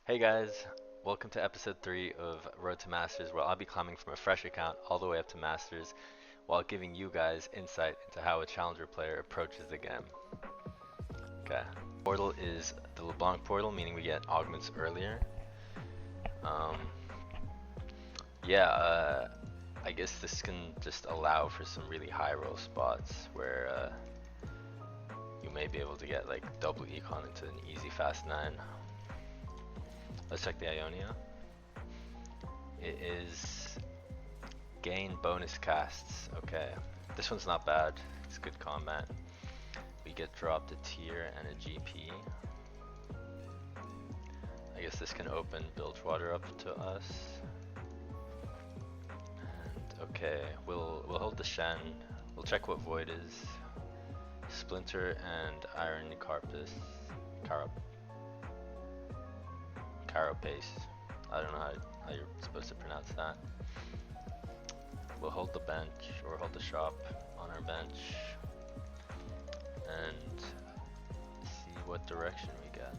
Hey guys, welcome to episode 3 of Road to Masters, where I'll be climbing from a fresh account all the way up to Masters while giving you guys insight into how a challenger player approaches the game. Okay. Portal is the LeBlanc portal, meaning we get augments earlier. Um, yeah, I guess this can just allow for some really high roll spots where you may be able to get like double econ into an easy fast 9. Let's check the Ionia. It is gain bonus casts. Okay, this one's not bad. It's good combat. We get dropped a tier and a GP. I guess this can open Bilgewater up to us. And okay, we'll hold the Shen. We'll check what Void is. Splinter and Iron Carapace. I don't know how you're supposed to pronounce that. We'll hold the bench, or hold the shop on our bench, and see what direction we get.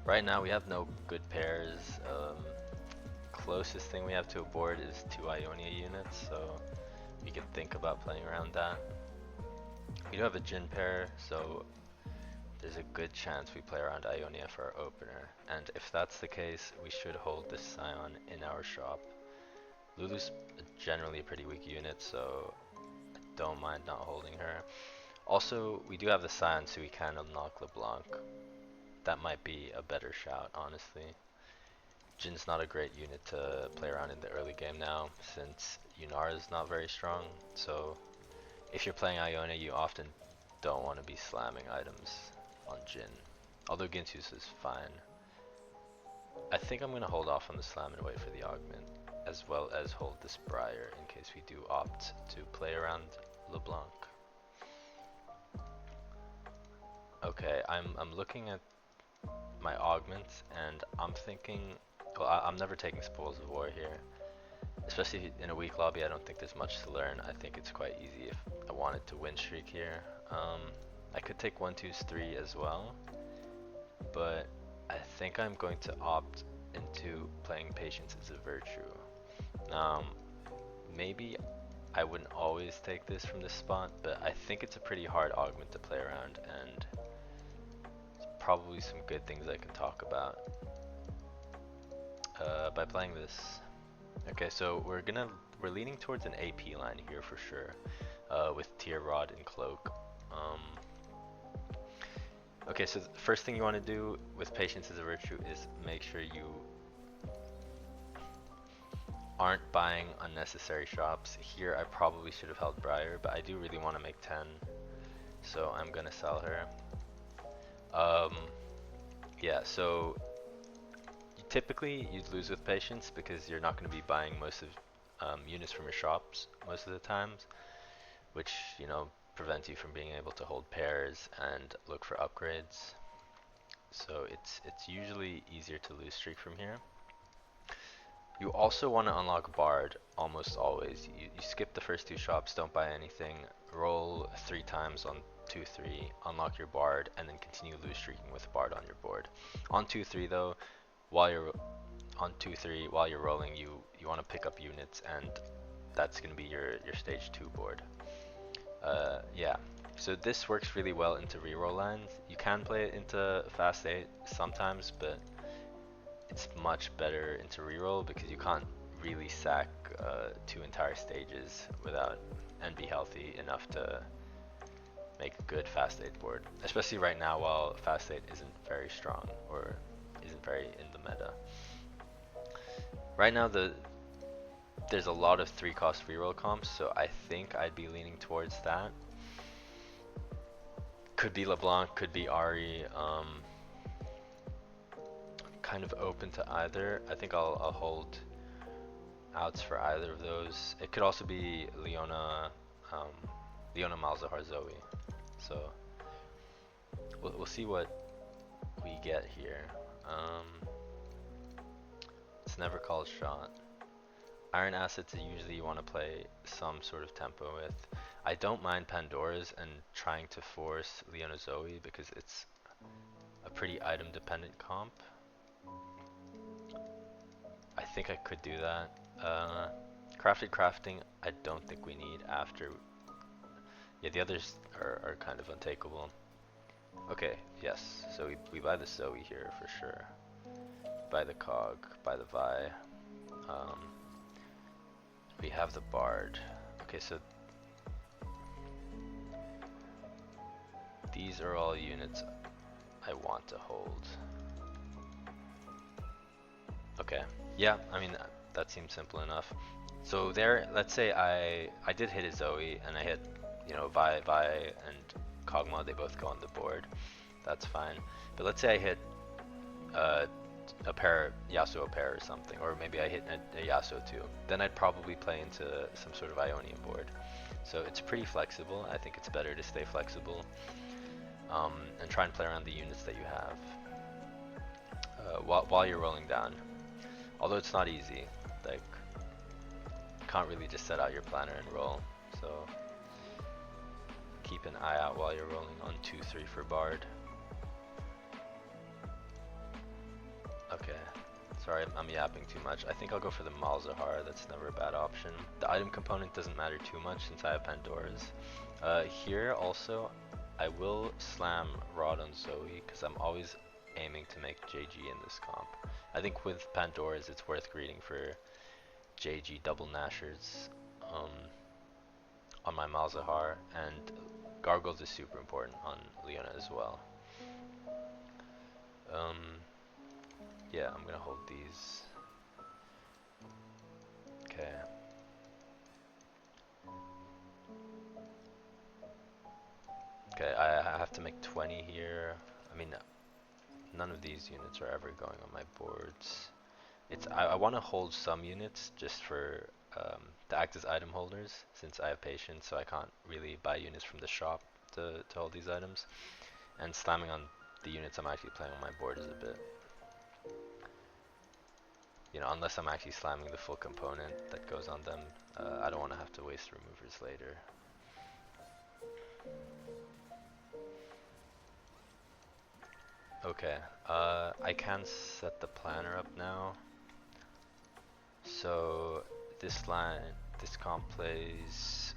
Right now we have no good pairs. Closest thing we have to a board is 2 Ionia units, so we could think about playing around that. We do have a Jhin pair, so there's a good chance we play around Ionia for our opener. And if that's the case, we should hold this Scion in our shop. Lulu's generally a pretty weak unit, so I don't mind not holding her. Also, we do have the Scion, so we can unlock LeBlanc. That might be a better shout, honestly. Jin's not a great unit to play around in the early game now, since Yunara is not very strong. So if you're playing Ionia, you often don't want to be slamming items on Jhin. Although Gintu's is fine. I think I'm going to hold off on the slam and wait for the augment, as well as hold this Briar in case we do opt to play around LeBlanc. Okay, I'm looking at my augments and I'm thinking, well, I'm never taking Spoils of War here. Especially in a weak lobby, I don't think there's much to learn. I think it's quite easy if I wanted to win streak here. I could take 1, 2, 3 as well, but I think I'm going to opt into playing Patience as a virtue. Maybe I wouldn't always take this from this spot, but I think it's a pretty hard augment to play around, and probably some good things I can talk about by playing this. Okay, so we're leaning towards an AP line here for sure, with Tier Rod and Cloak. Okay, so the first thing you want to do with Patience as a virtue is make sure you aren't buying unnecessary shops. Here I probably should have held Briar, but I do really want to make 10, so I'm gonna sell her. Yeah, so typically you'd lose with Patience because you're not going to be buying most of units from your shops most of the times, which, you know, prevent you from being able to hold pairs and look for upgrades. So it's usually easier to lose streak from here. You also want to unlock Bard almost always. You skip the first 2 shops, don't buy anything, roll 3 times on 2-3, unlock your Bard, and then continue lose streaking with Bard on your board. On 2-3 though, while you're rolling, you want to pick up units, and that's going to be your stage 2 board. Yeah, so this works really well into reroll lines. You can play it into fast 8 sometimes, but it's much better into reroll because you can't really sack 2 entire stages without and be healthy enough to make a good fast 8 board, especially right now while fast 8 isn't very strong or isn't very in the meta. Right now there's a lot of 3-cost reroll comps, so I think I'd be leaning towards that. Could be LeBlanc, could be Ahri. Kind of open to either. I think I'll hold outs for either of those. It could also be Leona Malzahar Zoe. So we'll see what we get here. It's never called shot. Iron assets usually you want to play some sort of tempo with. I don't mind Pandora's and trying to force Leona Zoe because it's a pretty item dependent comp. think I could do that. Crafting, I don't think we need after. Yeah, the others are kind of untakeable. Okay, yes. So we buy the Zoe here for sure. Buy the Cog, buy the Vi. Um, we have the Bard. Okay, so these are all units I want to hold. Okay, yeah, I mean, that seems simple enough. So there, let's say I did hit a Zoe and I hit, you know, Vi and Kog'Maw, they both go on the board. That's fine. But let's say I hit a pair, Yasuo pair or something, or maybe I hit a Yasuo too. Then I'd probably play into some sort of Ionian board. So it's pretty flexible. I think it's better to stay flexible and try and play around the units that you have while you're rolling down. Although it's not easy, like, you can't really just set out your planner and roll. So keep an eye out while you're rolling on 2-3 for Bard. Okay, sorry, I'm yapping too much. I think I'll go for the Malzahar. That's never a bad option. The item component doesn't matter too much since I have Pandora's. Here also, I will slam Rod on Zoe because I'm always aiming to make JG in this comp. I think with Pandora's it's worth greeting for JG double Nashers on my Malzahar, and Gargoyles is super important on Leona as well. Yeah, I'm gonna hold these. Okay. Okay, I have to make 20 here. I mean, none of these units are ever going on my boards. I want to hold some units just for to act as item holders, since I have patience, so I can't really buy units from the shop to hold these items. And slamming on the units I'm actually playing on my board is a bit, you know, unless I'm actually slamming the full component that goes on them, I don't want to have to waste removers later. Okay, I can set the planner up now. So this comp plays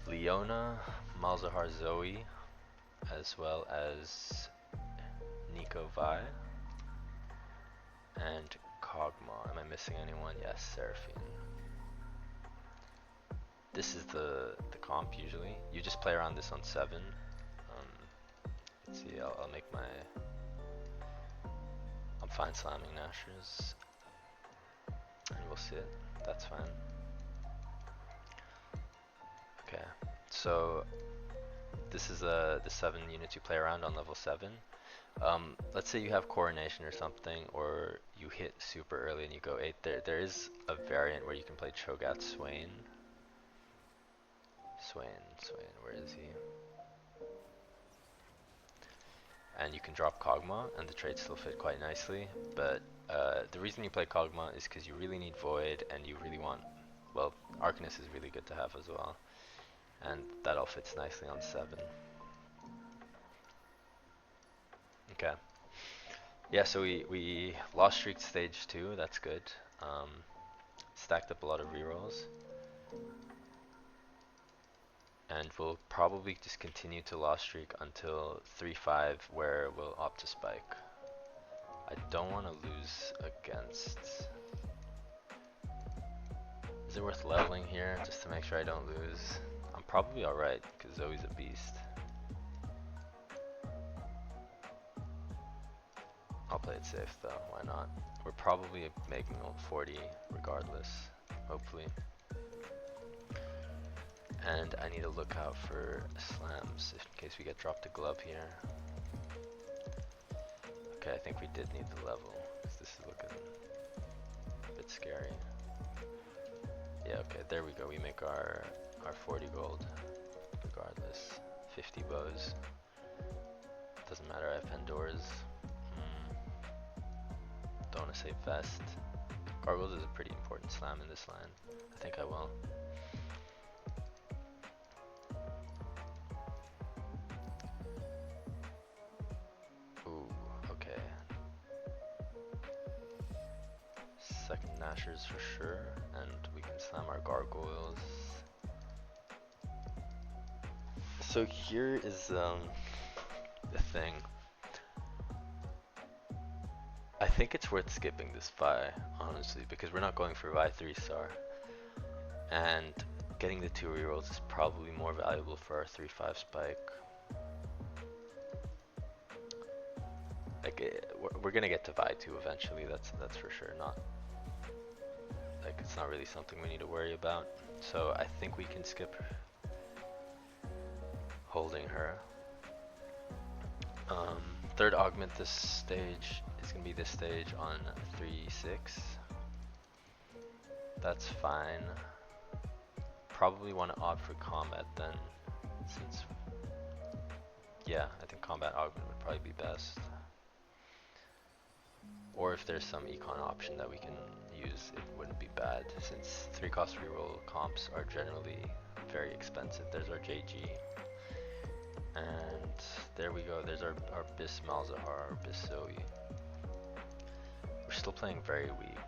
Leona, Malzahar Zoe, as well as Nico Vi, and Kog'Maw. Am I missing anyone? Yes, Seraphine. This is the comp usually. You just play around this on 7. Let's see, I'll make my... I'm fine slamming Nashers. And we'll sit. That's fine. Okay, so this is the 7 units you play around on level 7. Let's say you have Coronation or something, or you hit super early and you go 8. There is a variant where you can play Cho'Gath Swain. Swain, where is he? And you can drop Kog'Maw, and the traits still fit quite nicely. But the reason you play Kog'Maw is because you really need Void, and you really want, well, Arcanist is really good to have as well. And that all fits nicely on 7. Okay. Yeah, so we lost streak stage 2, that's good. Stacked up a lot of rerolls. And we'll probably just continue to lost streak until 3-5, where we'll opt to spike. I don't want to lose against... Is it worth leveling here, just to make sure I don't lose? I'm probably alright, because Zoe's a beast. I'll play it safe though, why not? We're probably making 40 regardless, hopefully. And I need to look out for slams in case we get dropped a glove here. Okay, I think we did need the level, because this is looking a bit scary. Yeah, okay, there we go. We make our 40 gold regardless. 50 bows. Doesn't matter, I have Pandora's. Don't want to say Vest. Gargoyles is a pretty important slam in this line. I think I will. Ooh, okay. Gnashers for sure, and we can slam our gargoyles. So here is the thing. I think it's worth skipping this Vi, honestly, because we're not going for Vi 3-star. And getting the 2 rerolls is probably more valuable for our 3-5 spike. Like, we're gonna get to Vi 2 eventually, that's for sure. Not like, it's not really something we need to worry about. So I think we can skip holding her. Third augment this stage is gonna be this stage on 3-6. That's fine. Probably want to opt for combat then, since, yeah, I think combat augment would probably be best. Or if there's some econ option that we can use, it wouldn't be bad, since 3-cost reroll comps are generally very expensive. There's our JG. And there we go, there's our Bis Malzahar, our Bis Zoe. We're still playing very weak.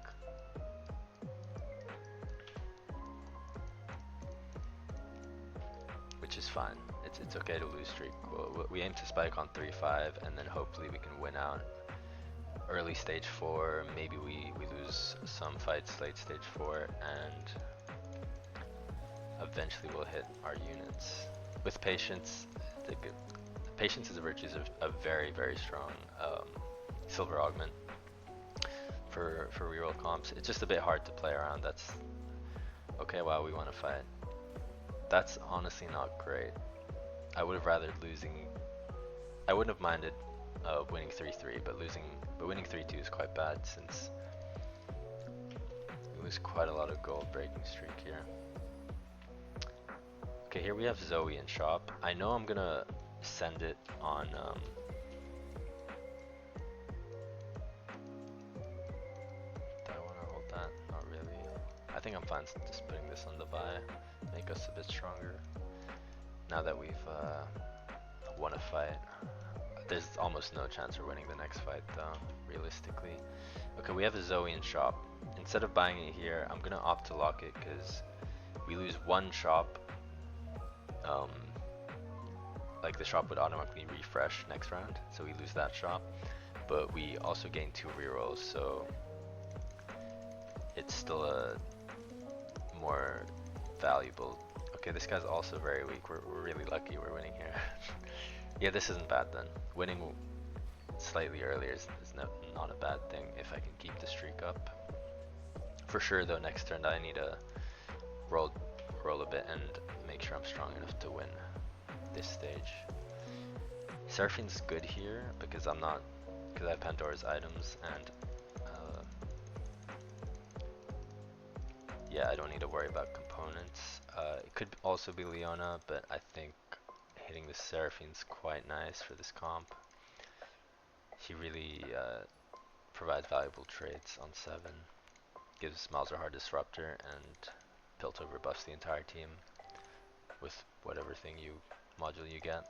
Which is fine, it's okay to lose streak. We aim to spike on 3-5 and then hopefully we can win out early stage 4, maybe we lose some fights late stage 4, and eventually we'll hit our units. With patience, patience is a virtue of a very, very strong silver augment for reroll comps. It's just a bit hard to play around. That's okay. Wow, we want to fight. That's honestly not great. I would have rather I wouldn't have minded winning 3-3, but winning 3-2 is quite bad, since we lose quite a lot of gold breaking streak here. Okay, here we have Zoe in shop. I know I'm gonna send it on do I want to hold that? Not really. I think I'm fine just putting this on the buy, make us a bit stronger. Now that we've won a fight, there's almost no chance we're winning the next fight though, realistically. Okay, we have a Zoe in shop. Instead of buying it here, I'm gonna opt to lock it, because we lose one shop. Like, the shop would automatically refresh next round, so we lose that shop. But we also gain 2 rerolls, so it's still a more valuable. Okay, this guy's also very weak. We're really lucky we're winning here. Yeah, this isn't bad then. Winning slightly earlier is not a bad thing if I can keep the streak up. For sure though, next turn I need to roll a bit and make sure I'm strong enough to win this stage. Seraphine's good here because I have Pandora's items, and yeah, I don't need to worry about components. It could also be Leona, but I think hitting the Seraphine's quite nice for this comp. She really provides valuable traits on 7. Gives Malzahar Disruptor, and Piltover buffs the entire team with whatever module you get.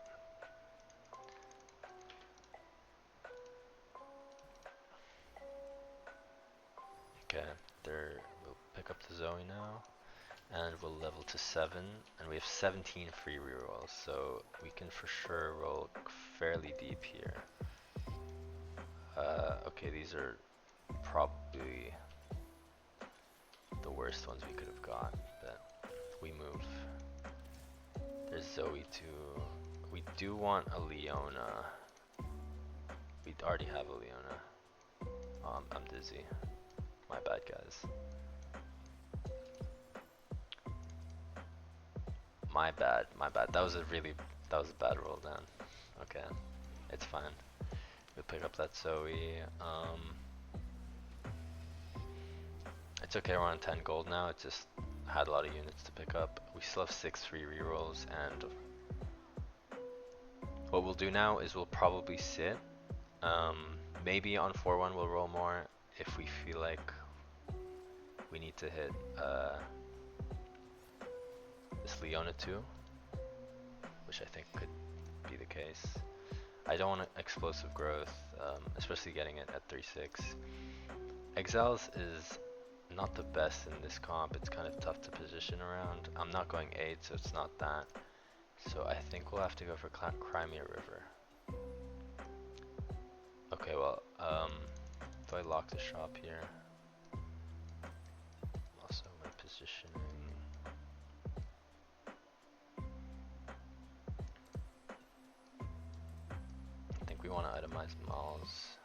Okay, we'll pick up the Zoe now, and we'll level to 7, and we have 17 free rerolls, so we can for sure roll fairly deep here. Okay, these are probably the worst ones we could have got, but we move. There's Zoe too. We do want a Leona. We already have a Leona. I'm dizzy. My bad, guys. My bad. That was a bad roll down. Okay, it's fine. We'll pick up that Zoe. It's okay, we're on 10 gold now. It just had a lot of units to pick up. We still have 6 free rerolls, and what we'll do now is we'll probably sit. Maybe on 4-1 we'll roll more if we feel like we need to hit this Leona too, which I think could be the case. I don't want explosive growth, especially getting it at 3-6. Exiles is not the best in this comp. It's kind of tough to position around. I'm not going 8, so it's not that. So I think we'll have to go for Crimea River. Okay, well, if I lock the shop here, also my positioning. I think we want to itemize malls.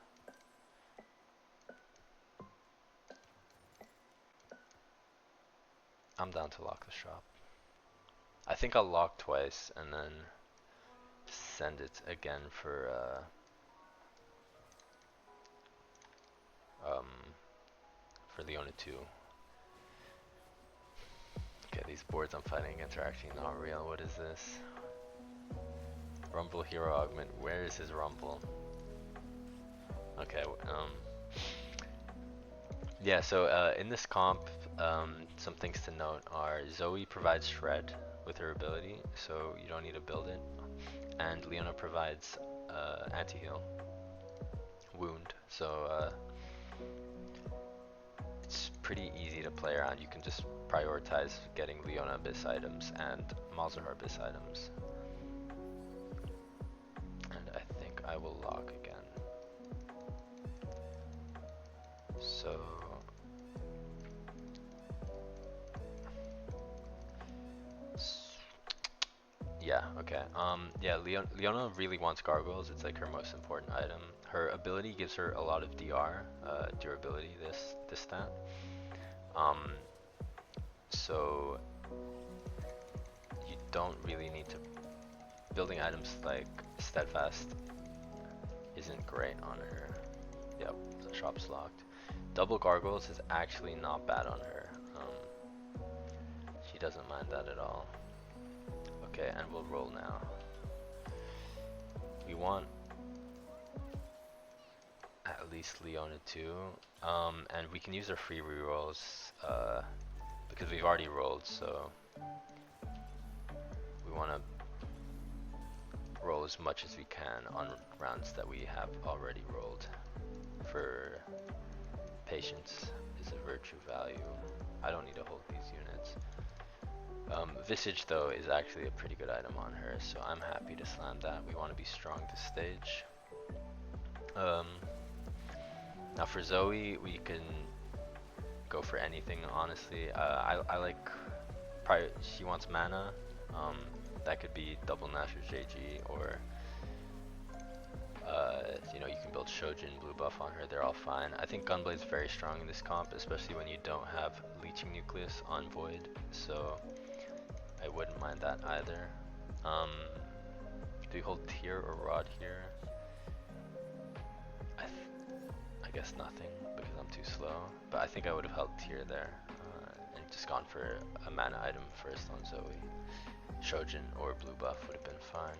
I'm down to lock the shop. I think I'll lock twice and then send it again for Leona 2. Okay, these boards I'm fighting against are actually not real. What is this? Rumble Hero Augment. Where is his Rumble? Okay, yeah, so in this comp, some things to note are Zoe provides Shred with her ability, so you don't need to build it. And Leona provides anti-heal, wound, so it's pretty easy to play around. You can just prioritize getting Leona Abyss items and Malzahar Abyss items. And I think I will lock again. So yeah, okay. Yeah, Leona really wants gargoyles. It's like her most important item. Her ability gives her a lot of DR, durability, this stat. So you don't really need to building items like steadfast isn't great on her. Yep, the shop's locked. Double gargoyles is actually not bad on her. She doesn't mind that at all. Okay, and we'll roll now. We want at least Leona 2, and we can use our free rerolls because we've already rolled, so we want to roll as much as we can on rounds that we have already rolled. For patience is a virtue value. I don't need to hold these units. Visage though is actually a pretty good item on her, so I'm happy to slam that. We want to be strong this stage. Now for Zoe, we can go for anything, honestly. I like, she wants mana. That could be double Nashor's JG, or you know, you can build Shojin, blue buff on her, they're all fine. I think Gunblade's very strong in this comp, especially when you don't have Leeching Nucleus on Void, so I wouldn't mind that either. Do we hold Tear or Rod here? I guess nothing, because I'm too slow, but I think I would have held Tear there, and just gone for a mana item first on Zoe. Shojin or blue buff would have been fine.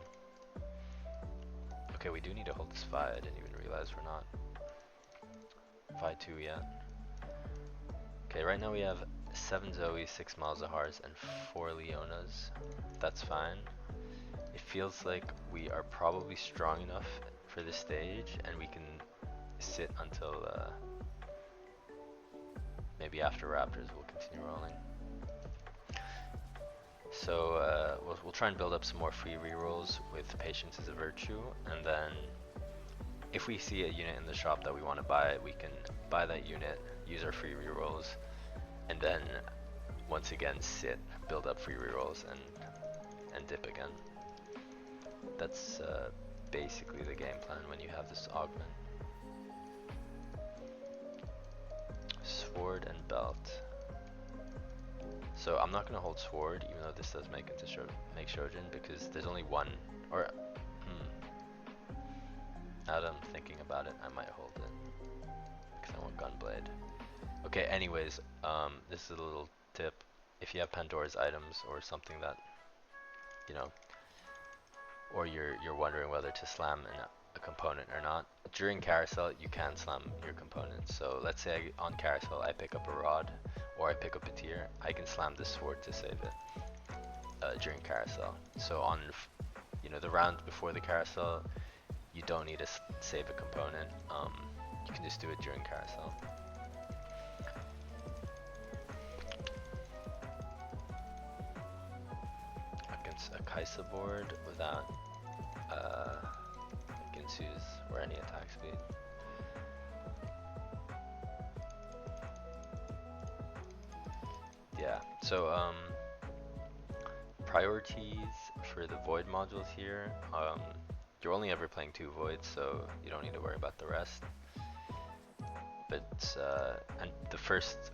Okay, we do need to hold this Phi. I didn't even realize we're not Phi 2 yet. Okay, right now we have 7 Zoe, 6 Malzahars, and 4 Leonas. That's fine. It feels like we are probably strong enough for this stage, and we can sit until maybe after Raptors we'll continue rolling. So we'll try and build up some more free rerolls with patience as a virtue, and then if we see a unit in the shop that we want to buy, we can buy that unit, use our free rerolls, and then once again sit, build up free rerolls, and dip again. That's basically the game plan when you have this augment. Sword and belt. So I'm not gonna hold sword, even though this does make Shojin, because there's only one. Or now that I'm thinking about it, I might hold it because I want Gunblade. Okay. Anyways, this is a little tip. If you have Pandora's items or something that, you know, or you're wondering whether to slam a component or not, during carousel you can slam your components. So let's say on carousel I pick up a rod or I pick up a tier, I can slam this sword to save it during carousel. So on, you know, the round before the carousel, you don't need to save a component. You can just do it during carousel. use a Kaisa board without Ginsu's or any attack speed. Yeah, so priorities for the void modules here. You're only ever playing 2 voids, so you don't need to worry about the rest. But and the first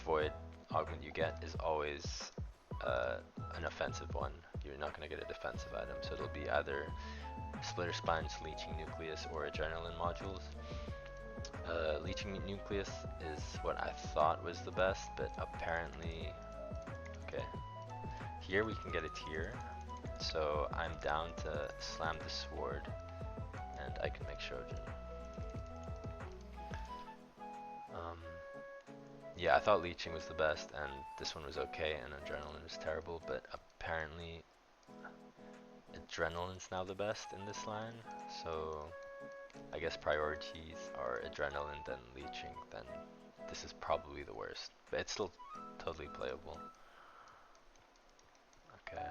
void augment you get is always an offensive one. You're not going to get a defensive item, so it'll be either Splitter Spines, Leeching Nucleus, or Adrenaline modules. Leeching Nucleus is what I thought was the best, but apparently, okay, here we can get a tier, so I'm down to slam the sword, and I can make Shojin. Yeah, I thought Leeching was the best, and this one was okay, and Adrenaline was terrible, but apparently Adrenaline's now the best in this line, so I guess priorities are Adrenaline, then Leeching, then this is probably the worst, but it's still totally playable. Okay.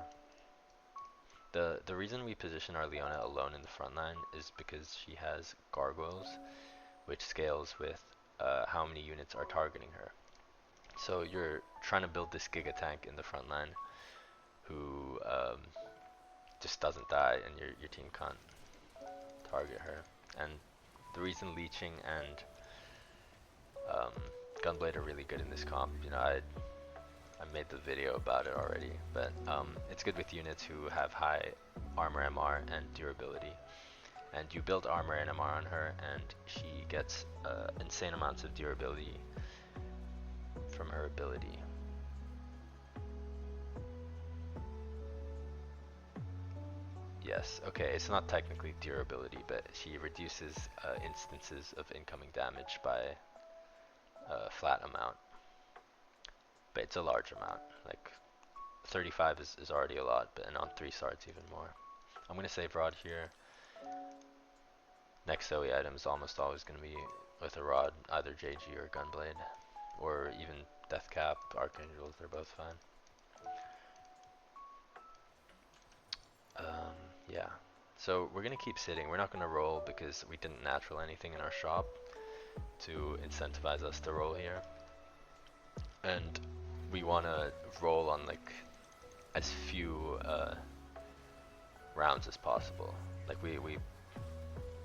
The reason we position our Leona alone in the front line is because she has gargoyles, which scales with how many units are targeting her. So you're trying to build this Giga Tank in the front line who just doesn't die, and your team can't target her. And the reason Leeching and Gunblade are really good in this comp, you know, I made the video about it already, but it's good with units who have high armor MR and durability. And you build armor and MR on her, and she gets insane amounts of durability from her ability. Yes, okay, it's not technically durability, but she reduces instances of incoming damage by a flat amount. But it's a large amount, like 35 is already a lot, but and on 3 star it's even more. I'm going to save Rod here. Next Zoe item is almost always going to be with a Rod, either JG or Gunblade, or even Deathcap, Archangels, they're both fine. Yeah, so we're going to keep sitting. We're not going to roll because we didn't natural anything in our shop to incentivize us to roll here. And we want to roll on like as few rounds as possible. Like we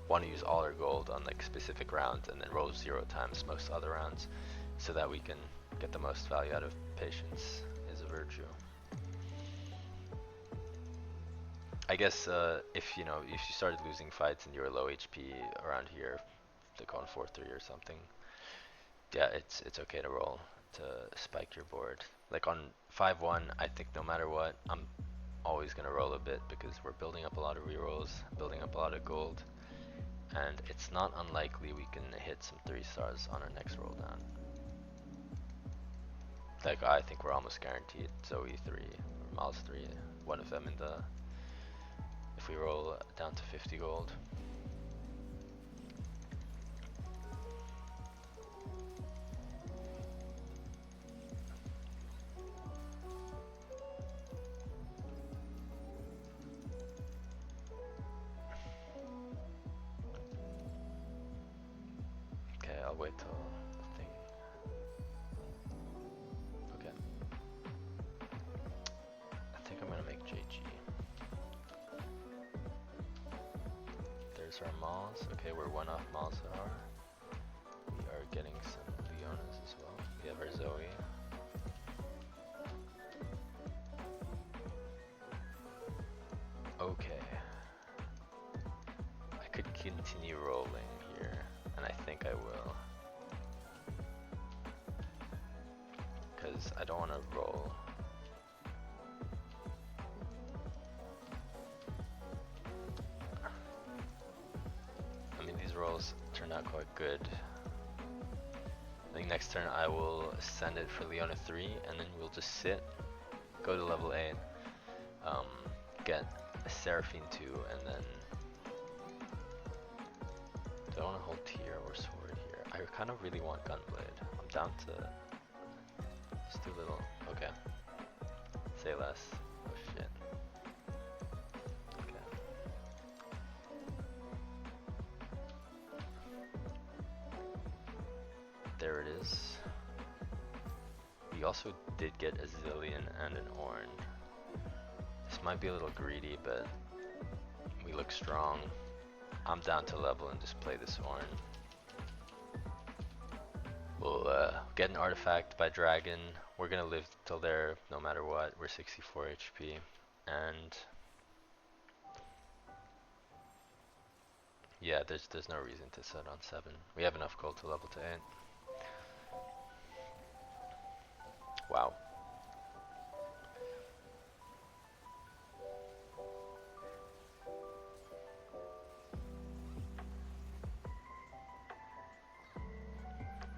want to use all our gold on like specific rounds and then roll 0 times most other rounds, so that we can get the most value out of patience is a virtue. I guess if you started losing fights and you were low HP around here, like on 4-3 or something, yeah, it's okay to roll to spike your board. Like on 5-1, I think no matter what, I'm always gonna roll a bit because we're building up a lot of rerolls, building up a lot of gold, and it's not unlikely we can hit some 3 stars on our next roll down. Like I think we're almost guaranteed Zoe 3 or Miles 3, one of them in the, if we roll down to 50 gold. Okay, I'll wait till the thing. Okay. I think I'm gonna make JG. There's our Mals. Okay, we're 1 off Malzahar. We are getting some Leonas as well. We have our Zoe. Okay. I could continue rolling here, and I think I will. Because I don't want to roll. I mean, these rolls turned out quite good. I think next turn I will send it for Leona 3, and then we'll just sit, go to level 8, get a Seraphine 2, and then do I want to hold tier or sword here? I kind of really want Gunblade. I'm down to just do little, okay. Say less. Oh shit. Okay. There it is. We also did get a Zillion and an Ornn. This might be a little greedy, but we look strong. I'm down to level and just play this Ornn. We'll get an artifact by dragon. We're gonna live till there no matter what. We're 64 HP. And yeah, there's no reason to set on 7. We have enough gold to level to 8. Wow.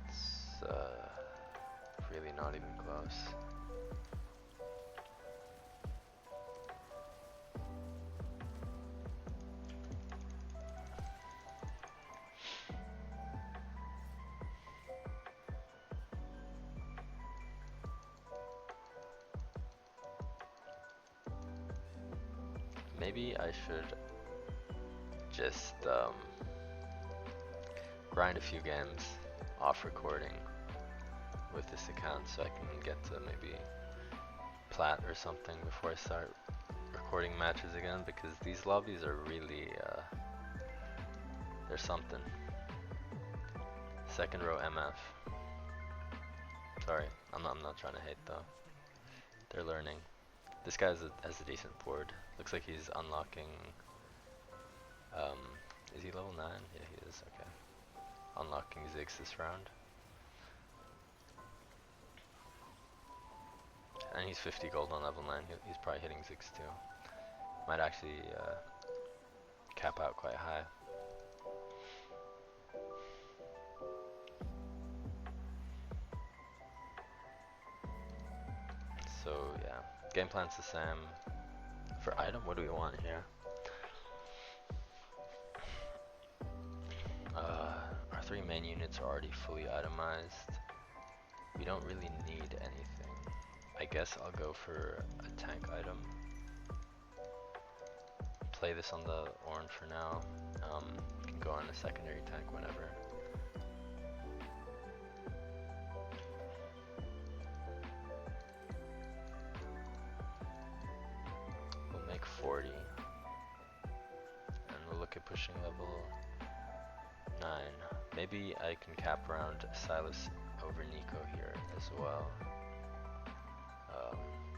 It's really not even close. Maybe I should just grind a few games off recording with this account so I can get to maybe plat or something before I start recording matches again, because these lobbies are really they're something. Second row MF. Sorry, I'm not trying to hate though. They're learning. This guy has a decent board. Looks like he's unlocking. Is he level 9? Yeah, he is. Okay. Unlocking Ziggs this round. And he's 50 gold on level 9. He's probably hitting Ziggs too. Might actually cap out quite high. So yeah, game plan's the same. For item, what do we want here? Our 3 main units are already fully itemized. We don't really need anything. I guess I'll go for a tank item. Play this on the Ornn for now. Can go on a secondary tank whenever. We'll make 40. And we'll look at pushing level 9. Maybe I can cap around Silas over Nico here as well.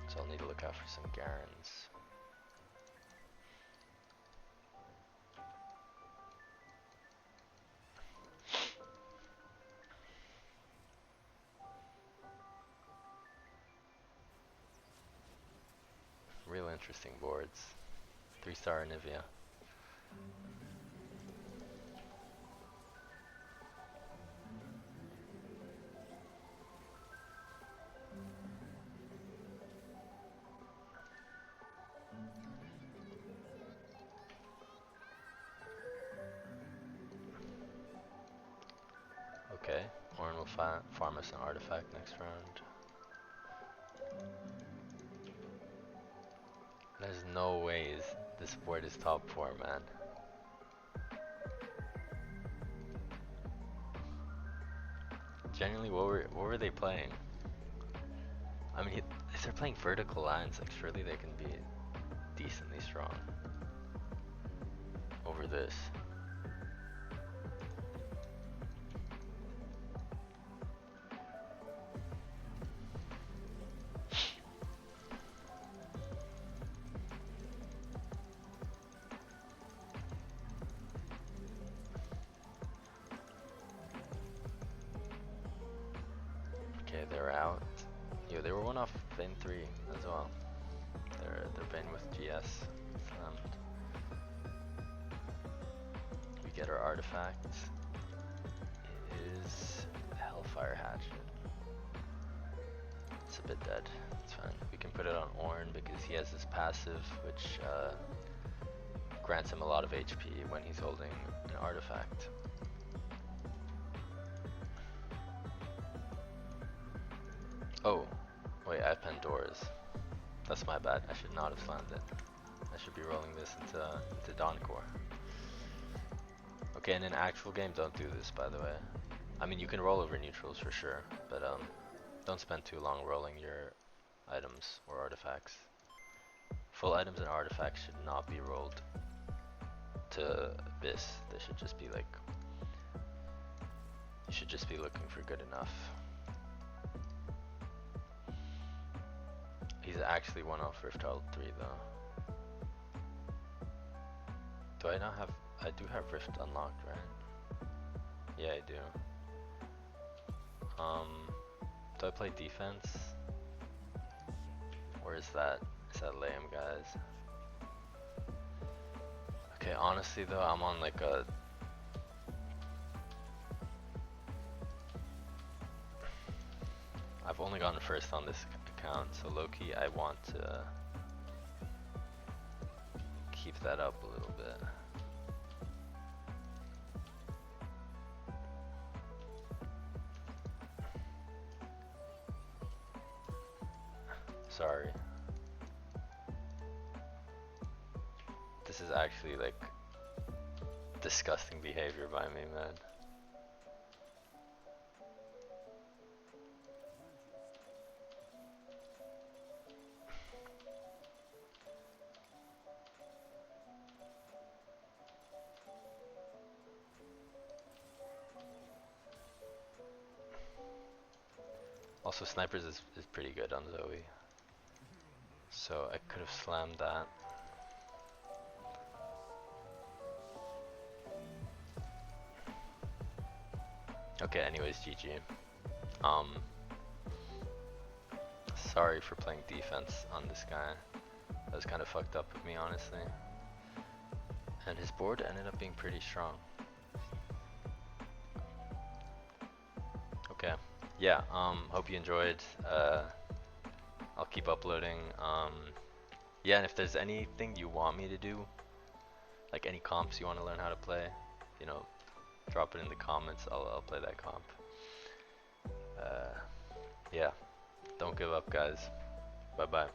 So I'll need to look out for some Garens. Real interesting boards. 3-star Anivia. Okay, Ornn will farm us an artifact next round. There's no ways this board is top 4, man. Genuinely, what were they playing? I mean, if they're playing vertical lines, like surely they can be decently strong over this. Okay, they're out. Yo, they were one off Bane 3 as well. They're Bane with GS. We get our artifact. It is Hellfire Hatchet. It's a bit dead. It's fine. We can put it on Ornn because he has this passive which grants him a lot of HP when he's holding an artifact. Oh, wait, I have Pandora's. That's my bad. I should not have slammed it. I should be rolling this into Dawncore. Okay, in an actual game, don't do this, by the way. I mean, you can roll over neutrals for sure, but don't spend too long rolling your items or artifacts. Full items and artifacts should not be rolled to Abyss. They should just be like, you should just be looking for good enough. He's actually one off Rift Child 3 though. Do I not have, I do have Rift unlocked, right? Yeah, I do. Do I play defense? Or is that lame, guys? Okay, honestly though, I'm on like a... I've only gotten first on this account, so low-key I want to keep that up a little bit. Sorry. This is actually like disgusting behavior by me, man. Also, snipers is pretty good on Zoe. So I could have slammed that. Okay, anyways, GG. Sorry for playing defense on this guy. That was kind of fucked up of me, honestly. And his board ended up being pretty strong. Okay. Yeah, hope you enjoyed. I'll keep uploading. Yeah, and if there's anything you want me to do, like any comps you want to learn how to play, you know, drop it in the comments. I'll play that comp. Yeah, don't give up, guys. Bye bye.